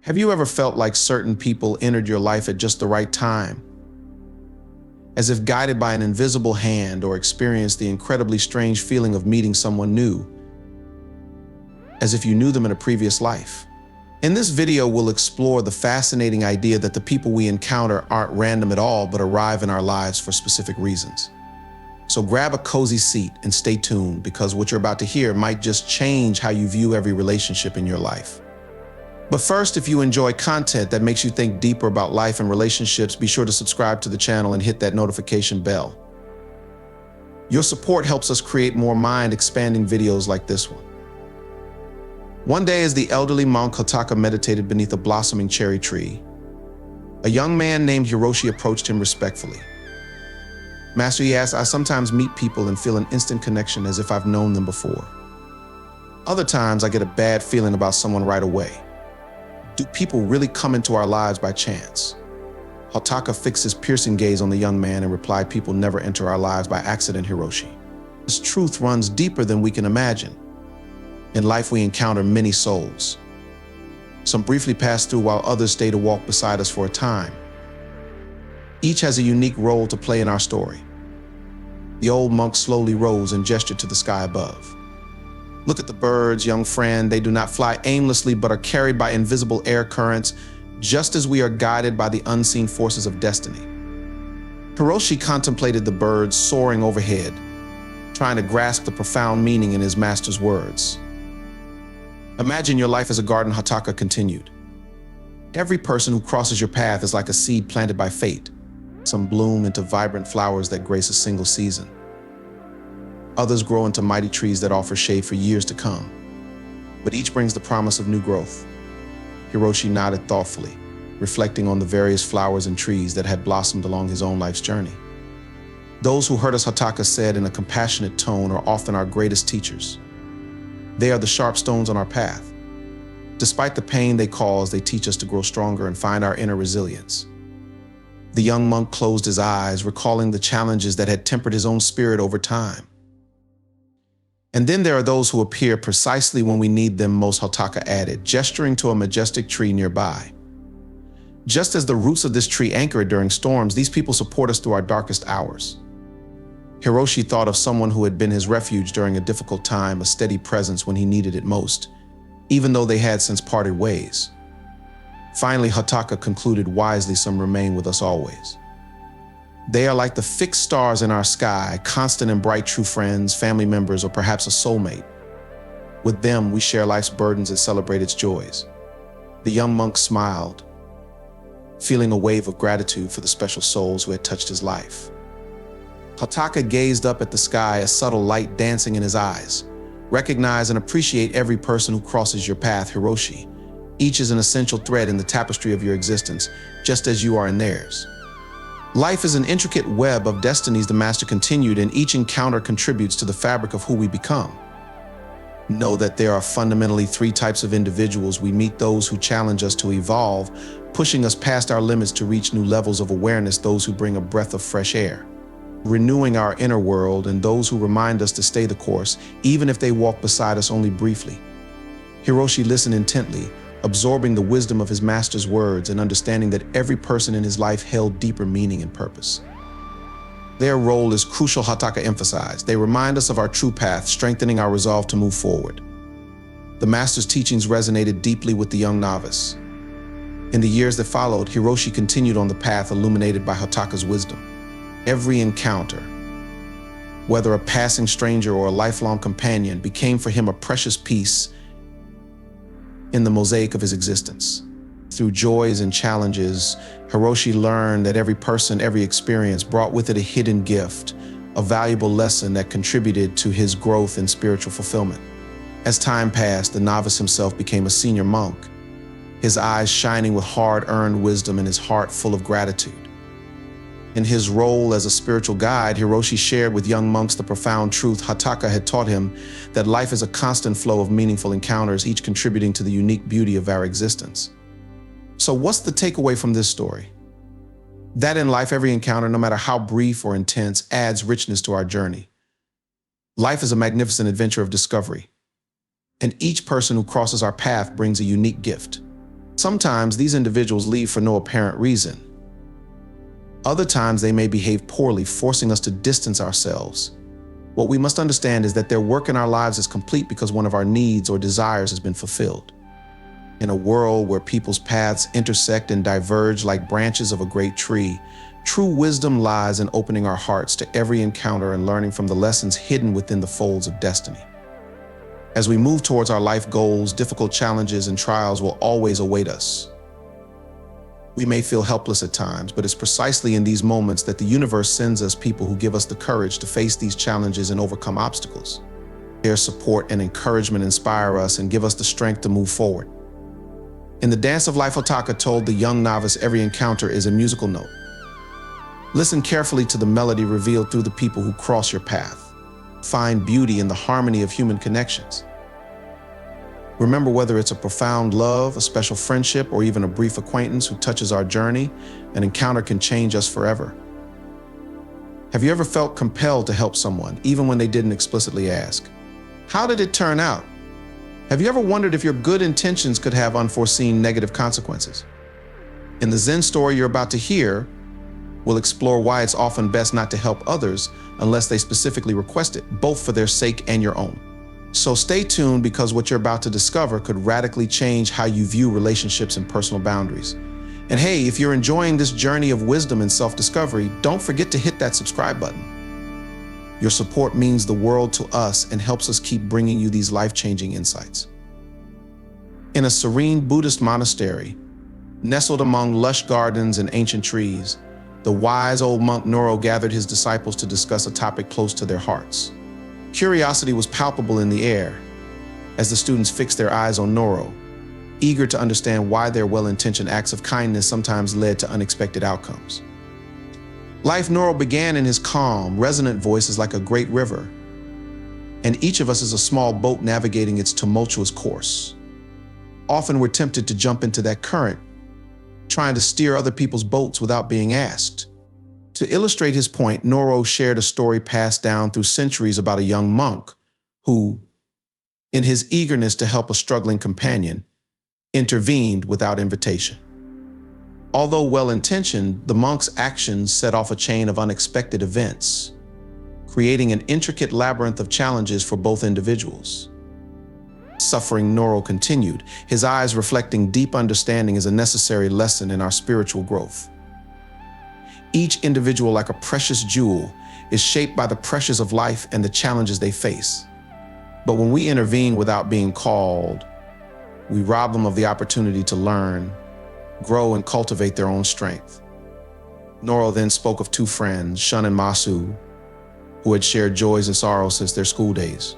Have you ever felt like certain people entered your life at just the right time, as if guided by an invisible hand, or experienced the incredibly strange feeling of meeting someone new, as if you knew them in a previous life? In this video, we'll explore the fascinating idea that the people we encounter aren't random at all, but arrive in our lives for specific reasons. So grab a cozy seat and stay tuned, because what you're about to hear might just change how you view every relationship in your life. But first, if you enjoy content that makes you think deeper about life and relationships, be sure to subscribe to the channel and hit that notification bell. Your support helps us create more mind-expanding videos like this one. One day, as the elderly monk Hataka meditated beneath a blossoming cherry tree, a young man named Hiroshi approached him respectfully. "Master," he asked, "I sometimes meet people and feel an instant connection as if I've known them before. Other times, I get a bad feeling about someone right away. Do people really come into our lives by chance?" Hataka fixed his piercing gaze on the young man and replied, "People never enter our lives by accident, Hiroshi. This truth runs deeper than we can imagine. In life, we encounter many souls. Some briefly pass through while others stay to walk beside us for a time. Each has a unique role to play in our story." The old monk slowly rose and gestured to the sky above. "Look at the birds, young friend. They do not fly aimlessly, but are carried by invisible air currents, just as we are guided by the unseen forces of destiny." Hiroshi contemplated the birds soaring overhead, trying to grasp the profound meaning in his master's words. "Imagine your life as a garden," Hataka continued. "Every person who crosses your path is like a seed planted by fate. Some bloom into vibrant flowers that grace a single season. Others grow into mighty trees that offer shade for years to come. But each brings the promise of new growth." Hiroshi nodded thoughtfully, reflecting on the various flowers and trees that had blossomed along his own life's journey. "Those who hurt us," Hataka said in a compassionate tone, "are often our greatest teachers. They are the sharp stones on our path. Despite the pain they cause, they teach us to grow stronger and find our inner resilience." The young monk closed his eyes, recalling the challenges that had tempered his own spirit over time. "And then there are those who appear precisely when we need them most," Hataka added, gesturing to a majestic tree nearby. "Just as the roots of this tree anchor it during storms, these people support us through our darkest hours." Hiroshi thought of someone who had been his refuge during a difficult time, a steady presence when he needed it most, even though they had since parted ways. Finally, Hataka concluded wisely, "Some remain with us always. They are like the fixed stars in our sky, constant and bright, true friends, family members, or perhaps a soulmate. With them, we share life's burdens and celebrate its joys." The young monk smiled, feeling a wave of gratitude for the special souls who had touched his life. Hataka gazed up at the sky, a subtle light dancing in his eyes. "Recognize and appreciate every person who crosses your path, Hiroshi. Each is an essential thread in the tapestry of your existence, just as you are in theirs. Life is an intricate web of destinies," the master continued, "and each encounter contributes to the fabric of who we become. Know that there are fundamentally three types of individuals. We meet those who challenge us to evolve, pushing us past our limits to reach new levels of awareness, those who bring a breath of fresh air, renewing our inner world, and those who remind us to stay the course, even if they walk beside us only briefly." Hiroshi listened intently, absorbing the wisdom of his master's words and understanding that every person in his life held deeper meaning and purpose. "Their role is crucial," Hataka emphasized. "They remind us of our true path, strengthening our resolve to move forward." The master's teachings resonated deeply with the young novice. In the years that followed, Hiroshi continued on the path illuminated by Hataka's wisdom. Every encounter, whether a passing stranger or a lifelong companion, became for him a precious piece in the mosaic of his existence. Through joys and challenges, Hiroshi learned that every person, every experience brought with it a hidden gift, a valuable lesson that contributed to his growth and spiritual fulfillment. As time passed, the novice himself became a senior monk, his eyes shining with hard-earned wisdom and his heart full of gratitude. In his role as a spiritual guide, Hiroshi shared with young monks the profound truth Hataka had taught him, that life is a constant flow of meaningful encounters, each contributing to the unique beauty of our existence. So what's the takeaway from this story? That in life, every encounter, no matter how brief or intense, adds richness to our journey. Life is a magnificent adventure of discovery, and each person who crosses our path brings a unique gift. Sometimes these individuals leave for no apparent reason. Other times they may behave poorly, forcing us to distance ourselves. What we must understand is that their work in our lives is complete because one of our needs or desires has been fulfilled. In a world where people's paths intersect and diverge like branches of a great tree, true wisdom lies in opening our hearts to every encounter and learning from the lessons hidden within the folds of destiny. As we move towards our life goals, difficult challenges and trials will always await us. We may feel helpless at times, but it's precisely in these moments that the universe sends us people who give us the courage to face these challenges and overcome obstacles. Their support and encouragement inspire us and give us the strength to move forward. In The Dance of Life, Otaka told the young novice every encounter is a musical note. Listen carefully to the melody revealed through the people who cross your path. Find beauty in the harmony of human connections. Remember, whether it's a profound love, a special friendship, or even a brief acquaintance who touches our journey, an encounter can change us forever. Have you ever felt compelled to help someone, even when they didn't explicitly ask? How did it turn out? Have you ever wondered if your good intentions could have unforeseen negative consequences? In the Zen story you're about to hear, we'll explore why it's often best not to help others unless they specifically request it, both for their sake and your own. So stay tuned, because what you're about to discover could radically change how you view relationships and personal boundaries. And hey, if you're enjoying this journey of wisdom and self-discovery, don't forget to hit that subscribe button. Your support means the world to us and helps us keep bringing you these life-changing insights. In a serene Buddhist monastery, nestled among lush gardens and ancient trees, the wise old monk Noro gathered his disciples to discuss a topic close to their hearts. Curiosity was palpable in the air as the students fixed their eyes on Noro, eager to understand why their well-intentioned acts of kindness sometimes led to unexpected outcomes. Life, Noro began in his calm, resonant voice, is like a great river, and each of us is a small boat navigating its tumultuous course. Often we're tempted to jump into that current, trying to steer other people's boats without being asked. To illustrate his point, Noro shared a story passed down through centuries about a young monk who, in his eagerness to help a struggling companion, intervened without invitation. Although well-intentioned, the monk's actions set off a chain of unexpected events, creating an intricate labyrinth of challenges for both individuals. Suffering, Noro continued, his eyes reflecting deep understanding, is a necessary lesson in our spiritual growth. Each individual, like a precious jewel, is shaped by the pressures of life and the challenges they face. But when we intervene without being called, we rob them of the opportunity to learn, grow, and cultivate their own strength. Noro then spoke of two friends, Shun and Masu, who had shared joys and sorrows since their school days.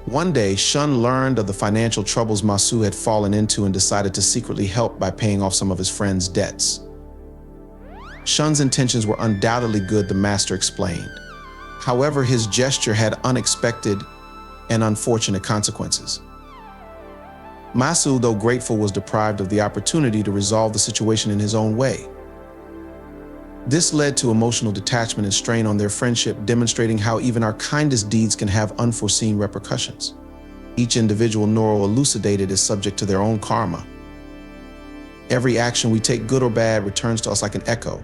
One day, Shun learned of the financial troubles Masu had fallen into and decided to secretly help by paying off some of his friend's debts. Shun's intentions were undoubtedly good, the master explained. However, his gesture had unexpected and unfortunate consequences. Masu, though grateful, was deprived of the opportunity to resolve the situation in his own way. This led to emotional detachment and strain on their friendship, demonstrating how even our kindest deeds can have unforeseen repercussions. Each individual, Noro elucidated, is subject to their own karma. Every action we take, good or bad, returns to us like an echo.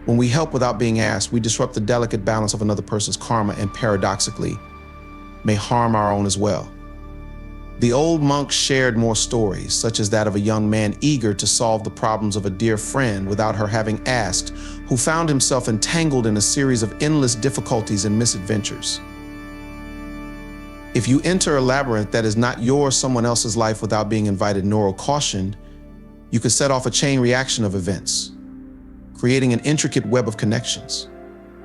When we help without being asked, we disrupt the delicate balance of another person's karma and, paradoxically, may harm our own as well. The old monk shared more stories, such as that of a young man eager to solve the problems of a dear friend without her having asked, who found himself entangled in a series of endless difficulties and misadventures. If you enter a labyrinth that is not yours, someone else's life, without being invited, Noro cautioned, you could set off a chain reaction of events, creating an intricate web of connections.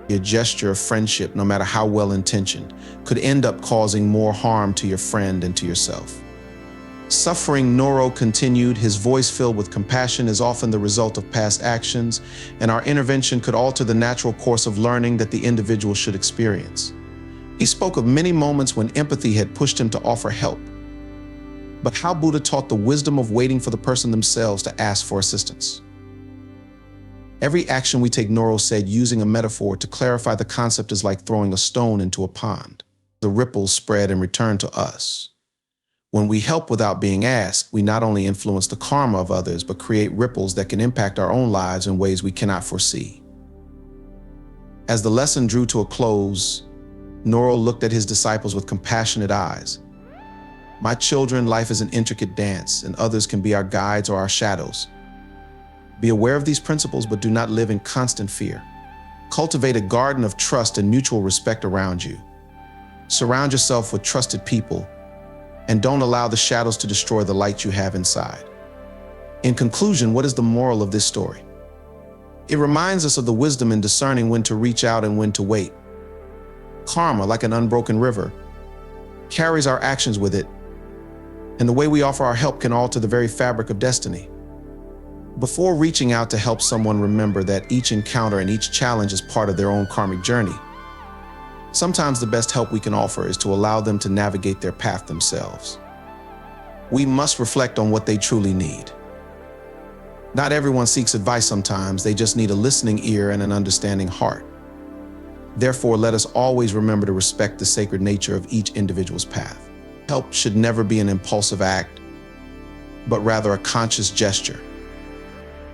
A gesture of friendship, no matter how well-intentioned, could end up causing more harm to your friend and to yourself. Suffering, Noro continued, his voice filled with compassion, is often the result of past actions, and our intervention could alter the natural course of learning that the individual should experience. He spoke of many moments when empathy had pushed him to offer help, but how Buddha taught the wisdom of waiting for the person themselves to ask for assistance. Every action we take, Noro said, using a metaphor to clarify the concept, is like throwing a stone into a pond. The ripples spread and return to us. When we help without being asked, we not only influence the karma of others, but create ripples that can impact our own lives in ways we cannot foresee. As the lesson drew to a close, Noro looked at his disciples with compassionate eyes. My children, life is an intricate dance, and others can be our guides or our shadows. Be aware of these principles, but do not live in constant fear. Cultivate a garden of trust and mutual respect around you. Surround yourself with trusted people, and don't allow the shadows to destroy the light you have inside. In conclusion, what is the moral of this story? It reminds us of the wisdom in discerning when to reach out and when to wait. Karma, like an unbroken river, carries our actions with it, and the way we offer our help can alter the very fabric of destiny. Before reaching out to help someone, remember that each encounter and each challenge is part of their own karmic journey. Sometimes the best help we can offer is to allow them to navigate their path themselves. We must reflect on what they truly need. Not everyone seeks advice sometimes, they just need a listening ear and an understanding heart. Therefore, let us always remember to respect the sacred nature of each individual's path. Help should never be an impulsive act, but rather a conscious gesture,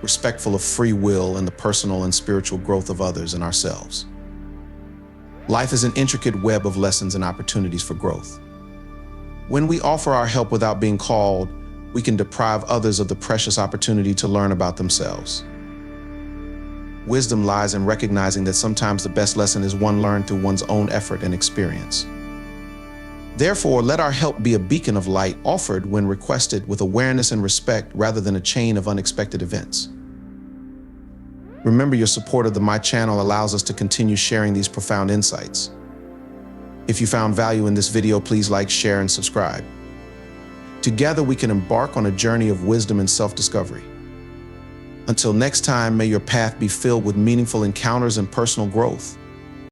respectful of free will and the personal and spiritual growth of others and ourselves. Life is an intricate web of lessons and opportunities for growth. When we offer our help without being called, we can deprive others of the precious opportunity to learn about themselves. Wisdom lies in recognizing that sometimes the best lesson is one learned through one's own effort and experience. Therefore, let our help be a beacon of light offered when requested with awareness and respect rather than a chain of unexpected events. Remember, your support of my channel allows us to continue sharing these profound insights. If you found value in this video, please like, share, and subscribe. Together, we can embark on a journey of wisdom and self-discovery. Until next time, may your path be filled with meaningful encounters and personal growth.